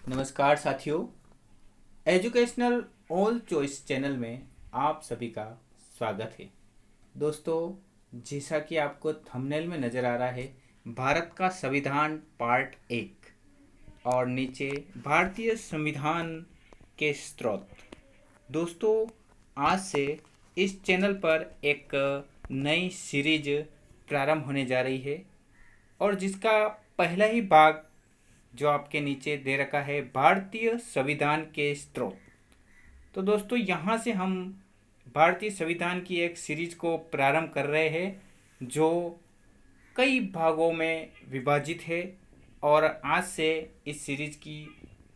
नमस्कार साथियों, educational all choice channel में आप सभी का स्वागत है। दोस्तों, जैसा कि आपको थंबनेल में नज़र आ रहा है, भारत का संविधान पार्ट 1 और नीचे भारतीय संविधान के स्रोत। दोस्तों, आज से इस चैनल पर एक नई सीरीज प्रारंभ होने जा रही है और जिसका पहला ही भाग जो आपके नीचे दे रखा है, भारतीय संविधान के स्रोत। तो दोस्तों, यहाँ से हम भारतीय संविधान की एक सीरीज को प्रारंभ कर रहे हैं जो कई भागों में विभाजित है और आज से इस सीरीज की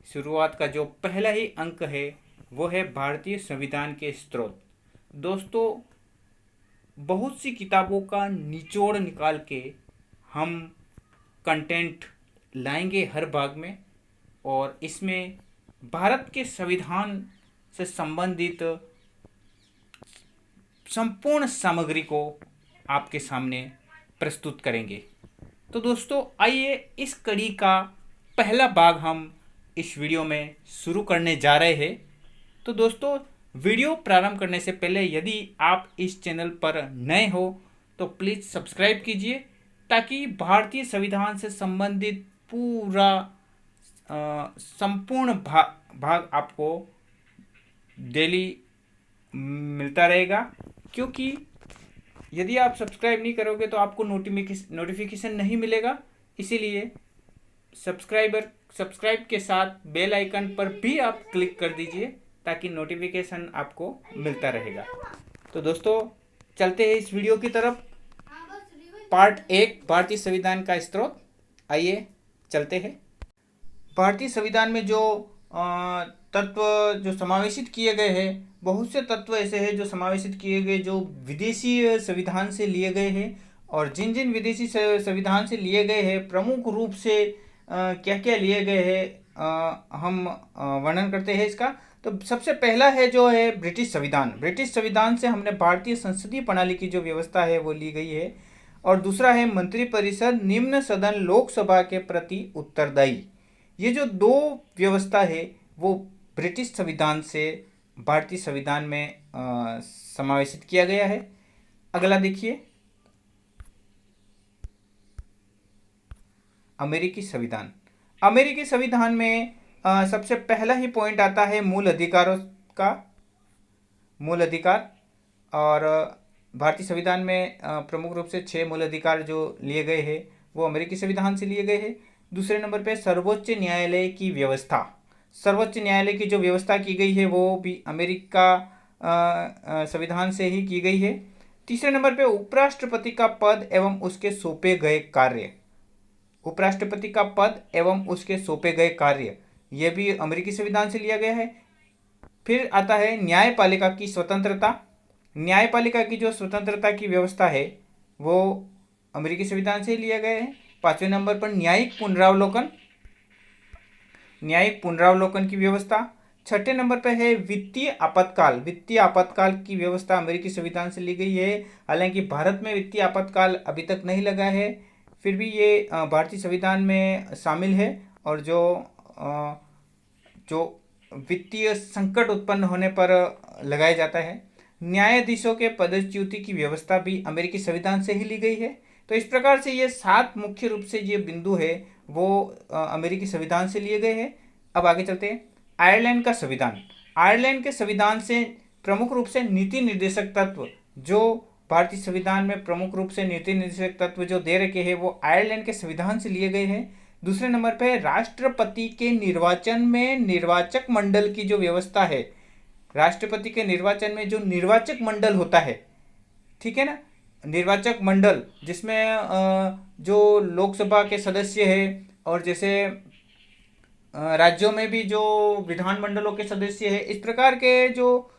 शुरुआत का जो पहला ही अंक है वो है भारतीय संविधान के स्रोत। दोस्तों, बहुत सी किताबों का निचोड़ निकाल के हम कंटेंट लाएंगे हर भाग में और इसमें भारत के संविधान से संबंधित संपूर्ण सामग्री को आपके सामने प्रस्तुत करेंगे। तो दोस्तों, आइए इस कड़ी का पहला भाग हम इस वीडियो में शुरू करने जा रहे हैं। तो दोस्तों, वीडियो प्रारंभ करने से पहले यदि आप इस चैनल पर नए हो तो प्लीज़ सब्सक्राइब कीजिए ताकि भारतीय संविधान से संबंधित पूरा संपूर्ण भाग आपको डेली मिलता रहेगा। क्योंकि यदि आप सब्सक्राइब नहीं करोगे तो आपको नोटिफिकेशन नहीं मिलेगा। इसीलिए सब्सक्राइब के साथ बेल आइकन पर भी आप क्लिक कर दीजिए ताकि नोटिफिकेशन आपको मिलता रहेगा। तो दोस्तों, चलते हैं इस वीडियो की तरफ। पार्ट 1, भारतीय संविधान का स्रोत। आइए चलते हैं। भारतीय संविधान में जो तत्व जो समावेशित किए गए हैं, बहुत से तत्व ऐसे हैं जो समावेशित किए गए जो विदेशी संविधान से लिए गए हैं। और जिन जिन विदेशी संविधान से लिए गए हैं, प्रमुख रूप से क्या क्या लिए गए हैं हम वर्णन करते हैं इसका। तो सबसे पहला है जो है ब्रिटिश संविधान। ब्रिटिश संविधान से हमने भारतीय संसदीय प्रणाली की जो व्यवस्था है वो ली गई है। और दूसरा है मंत्रिपरिषद, निम्न सदन, लोकसभा के प्रति उत्तरदायी। ये जो दो व्यवस्था है वो ब्रिटिश संविधान से भारतीय संविधान में समावेशित किया गया है। अगला देखिए, अमेरिकी संविधान। अमेरिकी संविधान में सबसे पहला ही पॉइंट आता है मूल अधिकारों का। मूल अधिकार। और भारतीय संविधान में प्रमुख रूप से 6 मूल अधिकार जो लिए गए हैं वो अमेरिकी संविधान से लिए गए हैं। दूसरे नंबर पे सर्वोच्च न्यायालय की व्यवस्था। सर्वोच्च न्यायालय की जो व्यवस्था की गई है वो भी अमेरिका संविधान से ही की गई है। तीसरे नंबर पे उपराष्ट्रपति का पद एवं उसके सौंपे गए कार्य। उपराष्ट्रपति का पद एवं उसके सौंपे गए कार्य, यह भी अमेरिकी संविधान से लिया गया है। फिर आता है न्यायपालिका की स्वतंत्रता। न्यायपालिका की जो स्वतंत्रता की व्यवस्था है वो अमेरिकी संविधान से लिया गया है। 5वें नंबर पर न्यायिक पुनरावलोकन। न्यायिक पुनरावलोकन की व्यवस्था। 6ठे नंबर पर है वित्तीय आपातकाल। वित्तीय आपातकाल की व्यवस्था अमेरिकी संविधान से ली गई है। हालांकि भारत में वित्तीय आपातकाल अभी तक नहीं लगा है, फिर भी ये भारतीय संविधान में शामिल है। और जो वित्तीय संकट उत्पन्न होने पर लगाया जाता है। न्यायाधीशों के पदच्युति की व्यवस्था भी अमेरिकी संविधान से ही ली गई है। तो इस प्रकार से ये 7 मुख्य रूप से ये बिंदु है वो अमेरिकी संविधान से लिए गए हैं। अब आगे चलते हैं। आयरलैंड का संविधान। आयरलैंड के संविधान से प्रमुख रूप से नीति निर्देशक तत्व जो भारतीय संविधान में प्रमुख रूप से नीति निर्देशक तत्व जो दे रखे हैं वो आयरलैंड के संविधान से लिए गए हैं। दूसरे नंबर पे राष्ट्रपति के निर्वाचन में निर्वाचक मंडल की जो व्यवस्था है। राष्ट्रपति के निर्वाचन में जो निर्वाचक मंडल होता है, ठीक है ना, निर्वाचक मंडल जिसमें जो लोकसभा के सदस्य है और जैसे राज्यों में भी जो विधानमंडलों के सदस्य है, इस प्रकार के जो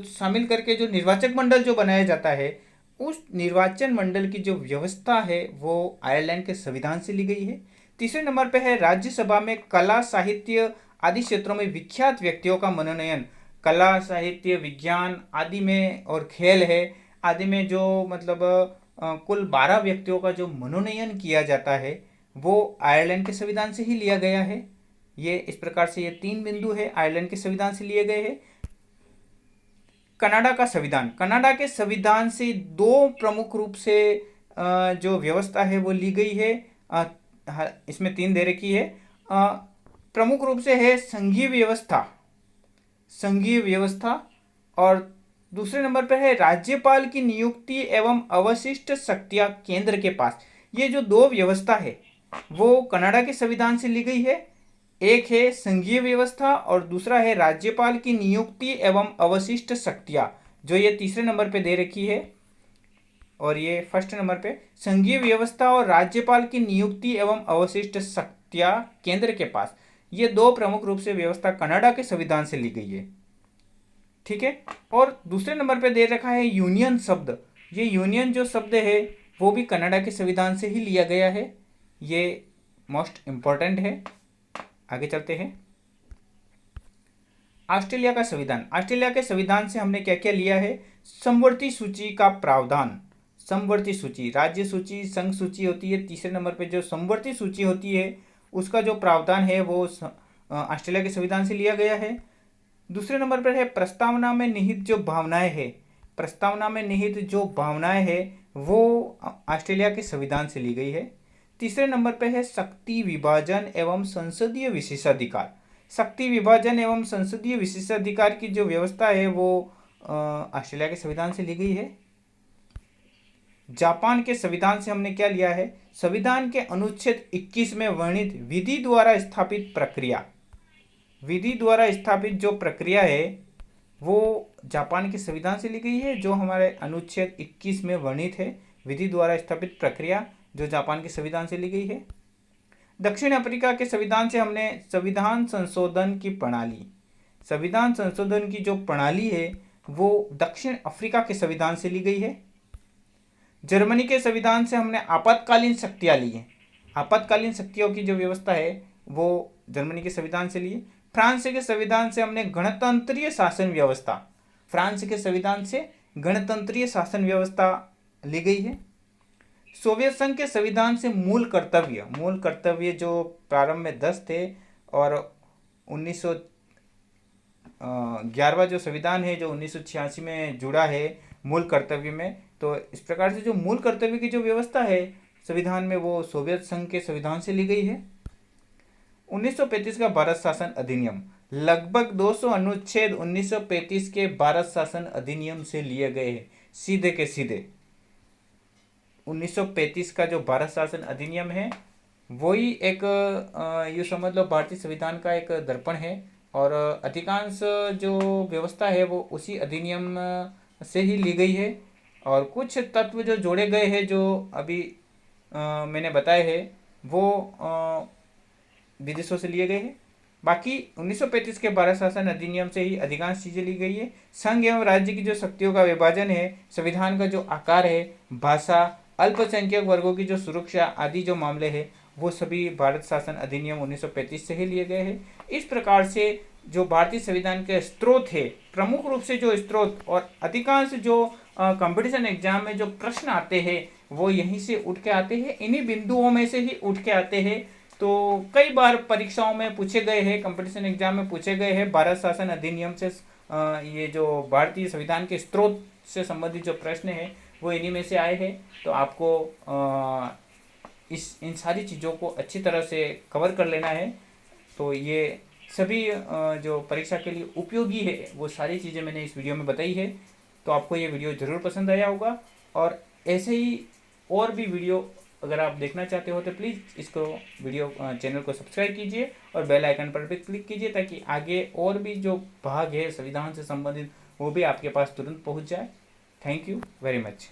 शामिल करके जो निर्वाचक मंडल जो बनाया जाता है, उस निर्वाचन मंडल की जो व्यवस्था है वो आयरलैंड के संविधान से ली गई है। तीसरे नंबर पे है राज्यसभा में कला, साहित्य आदि क्षेत्रों में विख्यात व्यक्तियों का मनोनयन। कला, साहित्य, विज्ञान आदि में और खेल है आदि में जो मतलब कुल 12 व्यक्तियों का जो मनोनयन किया जाता है वो आयरलैंड के संविधान से ही लिया गया है। ये इस प्रकार से ये 3 बिंदु है आयरलैंड के संविधान से लिए गए हैं। कनाडा का संविधान, कनाडा के संविधान से दो प्रमुख रूप से जो व्यवस्था है वो ली गई है। इसमें 3 दे रखी है। प्रमुख रूप से है संघीय व्यवस्था, संघीय व्यवस्था, और दूसरे नंबर पर है राज्यपाल की नियुक्ति एवं अवशिष्ट शक्तियां केंद्र के पास। ये जो दो व्यवस्था है वो कनाडा के संविधान से ली गई है। एक है संघीय व्यवस्था और दूसरा है राज्यपाल की नियुक्ति एवं अवशिष्ट शक्तियां, जो ये तीसरे नंबर पे दे रखी है। और ये फर्स्ट नंबर पे संघीय व्यवस्था और राज्यपाल की नियुक्ति एवं अवशिष्ट शक्तियां केंद्र के पास, ये दो प्रमुख रूप से व्यवस्था कनाडा के संविधान से ली गई है। ठीक है। और दूसरे नंबर पे दे रखा है यूनियन शब्द। ये यूनियन जो शब्द है वो भी कनाडा के संविधान से ही लिया गया है। ये मोस्ट इंपॉर्टेंट है। आगे चलते हैं। ऑस्ट्रेलिया का संविधान, ऑस्ट्रेलिया के संविधान से हमने क्या क्या लिया है? समवर्ती सूची का प्रावधान, समवर्ती सूची, राज्य सूची, संघ सूची होती है। तीसरे नंबर पे जो समवर्ती सूची होती है उसका जो प्रावधान है वो ऑस्ट्रेलिया के संविधान से लिया गया है। दूसरे नंबर पर है प्रस्तावना में निहित जो भावनाएं है, प्रस्तावना में निहित जो भावनाएं है वो ऑस्ट्रेलिया के संविधान से ली गई है। तीसरे नंबर पर है शक्ति विभाजन एवं संसदीय विशेषाधिकार, शक्ति विभाजन एवं संसदीय विशेषाधिकार की जो व्यवस्था है वो ऑस्ट्रेलिया के संविधान से ली गई है। जापान के संविधान से हमने क्या लिया है? संविधान के अनुच्छेद 21 में वर्णित विधि द्वारा स्थापित प्रक्रिया, विधि द्वारा स्थापित जो प्रक्रिया है वो जापान के संविधान से ली गई है। जो हमारे अनुच्छेद 21 में वर्णित है विधि द्वारा स्थापित प्रक्रिया, जो जापान के संविधान से ली गई है। दक्षिण अफ्रीका के संविधान से हमने संविधान संशोधन की प्रणाली, संविधान संशोधन की जो प्रणाली है वो दक्षिण अफ्रीका के संविधान से ली गई है। जर्मनी के संविधान से हमने आपातकालीन शक्तियाँ ली हैं, आपातकालीन शक्तियों की जो व्यवस्था है वो जर्मनी के संविधान से ली है। फ्रांस के संविधान से हमने गणतंत्रीय शासन व्यवस्था, फ्रांस के संविधान से गणतंत्रीय शासन व्यवस्था ली गई है। सोवियत संघ के संविधान से मूल कर्तव्य, मूल कर्तव्य जो प्रारंभ में 10 थे और 1911वां जो संविधान है जो 1986 में जुड़ा है मूल कर्तव्य में, तो इस प्रकार से जो मूल कर्तव्य की जो व्यवस्था है संविधान में वो सोवियत संघ के संविधान से ली गई है। 1935 का भारत शासन अधिनियम, लगभग 200 अनुच्छेद 1935 के भारत शासन अधिनियम से लिए गए हैं, सीधे के सीधे। 1935 का जो भारत शासन अधिनियम है वही एक यूँ समझ लो भारतीय संविधान का एक दर्पण है, और अधिकांश जो व्यवस्था है वो उसी अधिनियम से ही ली गई है। और कुछ तत्व जो जोड़े गए हैं जो अभी मैंने बताए हैं वो विदेशों से लिए गए हैं। बाकी 1935 के भारत शासन अधिनियम से ही अधिकांश चीज़ें ली गई है। संघ एवं राज्य की जो शक्तियों का विभाजन है, संविधान का जो आकार है, भाषा, अल्पसंख्यक वर्गों की जो सुरक्षा आदि जो मामले हैं वो सभी भारत शासन अधिनियम 1935 से ही लिए गए हैं। इस प्रकार से जो भारतीय संविधान के स्रोत है, प्रमुख रूप से जो स्रोत और अधिकांश जो कंपटीशन एग्जाम में जो प्रश्न आते हैं वो यहीं से उठ के आते हैं, इन्हीं बिंदुओं में से ही उठ के आते हैं। तो कई बार परीक्षाओं में पूछे गए हैं, कंपटीशन एग्जाम में पूछे गए हैं भारत शासन अधिनियम से ये जो भारतीय संविधान के स्रोत से संबंधित जो प्रश्न है वो इन्हीं में से आए हैं। तो आपको इन सारी चीज़ों को अच्छी तरह से कवर कर लेना है। तो ये सभी जो परीक्षा के लिए उपयोगी है वो सारी चीज़ें मैंने इस वीडियो में बताई है। तो आपको ये वीडियो ज़रूर पसंद आया होगा, और ऐसे ही और भी वीडियो अगर आप देखना चाहते हो तो प्लीज़ इसको चैनल को सब्सक्राइब कीजिए और बेल आइकन पर भी क्लिक कीजिए, ताकि आगे और भी जो भाग है संविधान से संबंधित वो भी आपके पास तुरंत पहुंच जाए। Thank you very much.